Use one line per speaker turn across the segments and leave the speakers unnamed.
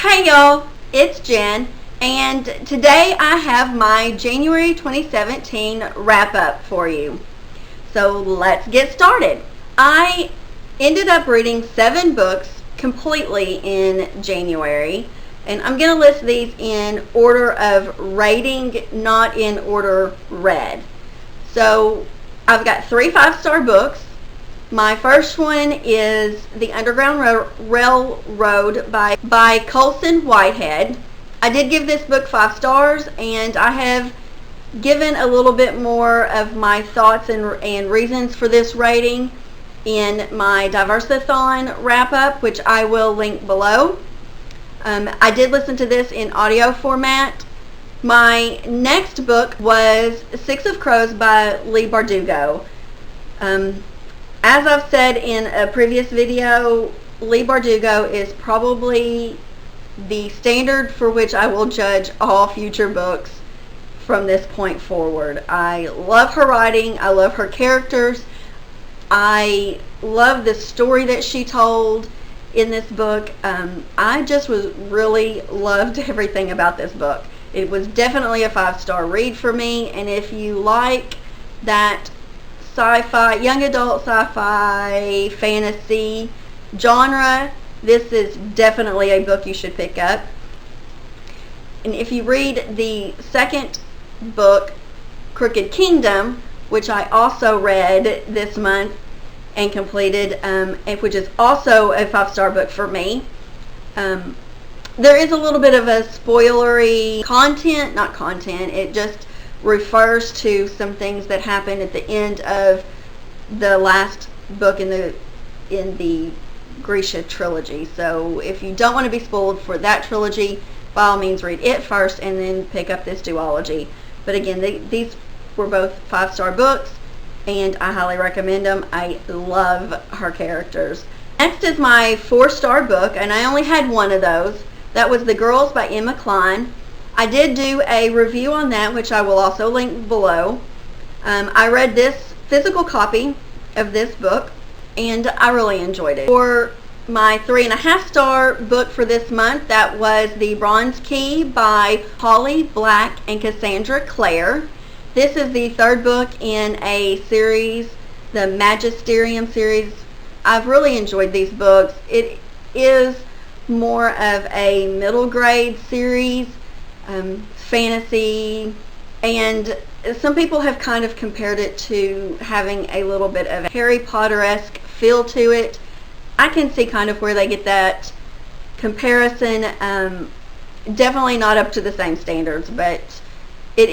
Hey y'all, it's Jen, and today I have my January 2017 wrap up for you. So let's get started. I ended up reading 7 books completely in January, and I'm going to list these in order of rating, not in order read. So I've got 3 5-star books. My first one is The Underground Railroad by Colson Whitehead. I did give this book 5 stars, and I have given a little bit more of my thoughts and reasons for this rating in my Diversithon wrap-up, which I will link below. I did listen to this in audio format. My next book was Six of Crows by Leigh Bardugo. As I've said in a previous video, Leigh Bardugo is probably the standard for which I will judge all future books from this point forward. I love her writing. I love her characters. I love the story that she told in this book. I just really loved everything about this book. It was definitely a 5-star read for me, and if you like that sci-fi, young adult sci-fi, fantasy genre, this is definitely a book you should pick up. And if you read the second book, Crooked Kingdom, which I also read this month and completed, which is also a 5-star book for me, there is a little bit of a spoilery content, it just refers to some things that happened at the end of the last book in the Grisha trilogy. So if you don't want to be spoiled for that trilogy, by all means read it first and then pick up this duology. But again, these were both 5-star books, and I highly recommend them. I love her characters. Next is my 4-star book, and I only had one of those. That was The Girls by Emma Cline. I did do a review on that, which I will also link below. I read this physical copy of this book, and I really enjoyed it. For my 3.5-star book for this month, that was The Bronze Key by Holly Black and Cassandra Clare. This is the 3rd book in a series, the Magisterium series. I've really enjoyed these books. It is more of a middle grade series. Fantasy, and some people have kind of compared it to having a little bit of a Harry Potter-esque feel to it. I can see kind of where they get that comparison. Definitely not up to the same standards, but it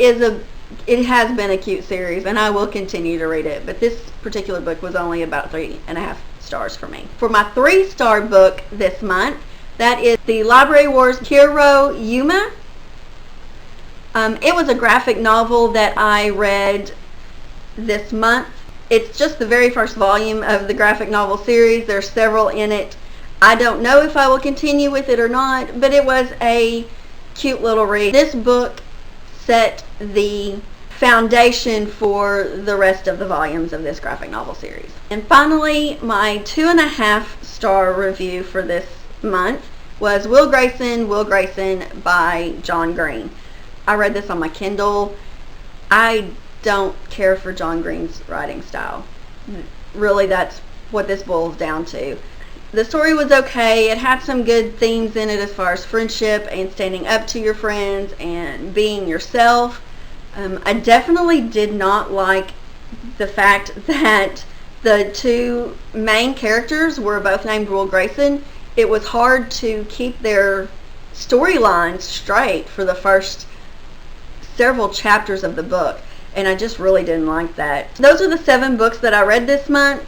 has been a cute series, and I will continue to read it. But this particular book was only about 3.5 stars for me. For my 3-star book this month, that is The Library Wars Kiro Yuma. It was a graphic novel that I read this month. It's just the very first volume of the graphic novel series. There's several in it. I don't know if I will continue with it or not, but it was a cute little read. This book set the foundation for the rest of the volumes of this graphic novel series. And finally, my 2.5-star review for this month was Will Grayson by John Green. I read this on my Kindle. I don't care for John Green's writing style. Really, that's what this boils down to. The story was okay. It had some good themes in it as far as friendship and standing up to your friends and being yourself. I definitely did not like the fact that the 2 main characters were both named Will Grayson. It was hard to keep their storylines straight for the first several chapters of the book, and I just really didn't like that. Those are the 7 books that I read this month.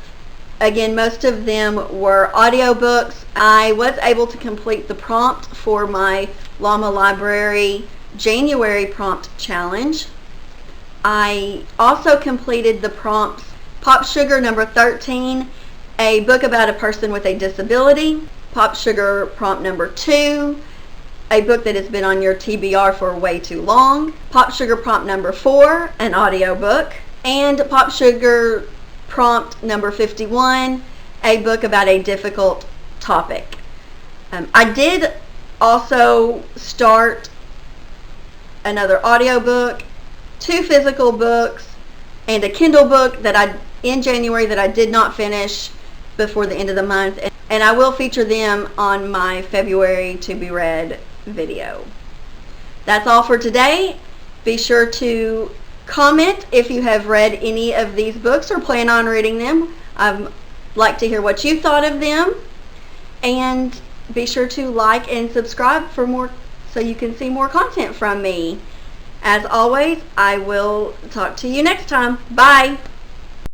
Again, most of them were audiobooks. I was able to complete the prompt for my Llama Library January prompt challenge. I also completed the prompts Pop Sugar number 13, a book about a person with a disability. Pop Sugar prompt number 2, a book that has been on your TBR for way too long. Pop Sugar prompt number 4, an audiobook. And Pop Sugar prompt number 51, a book about a difficult topic. I did also start another audiobook, 2 physical books, and a Kindle book in January that I did not finish before the end of the month, and I will feature them on my February to be read video. That's all for today. Be sure to comment if you have read any of these books or plan on reading them. I'd like to hear what you thought of them, and be sure to like and subscribe for more so you can see more content from me. As always, I will talk to you next time. Bye.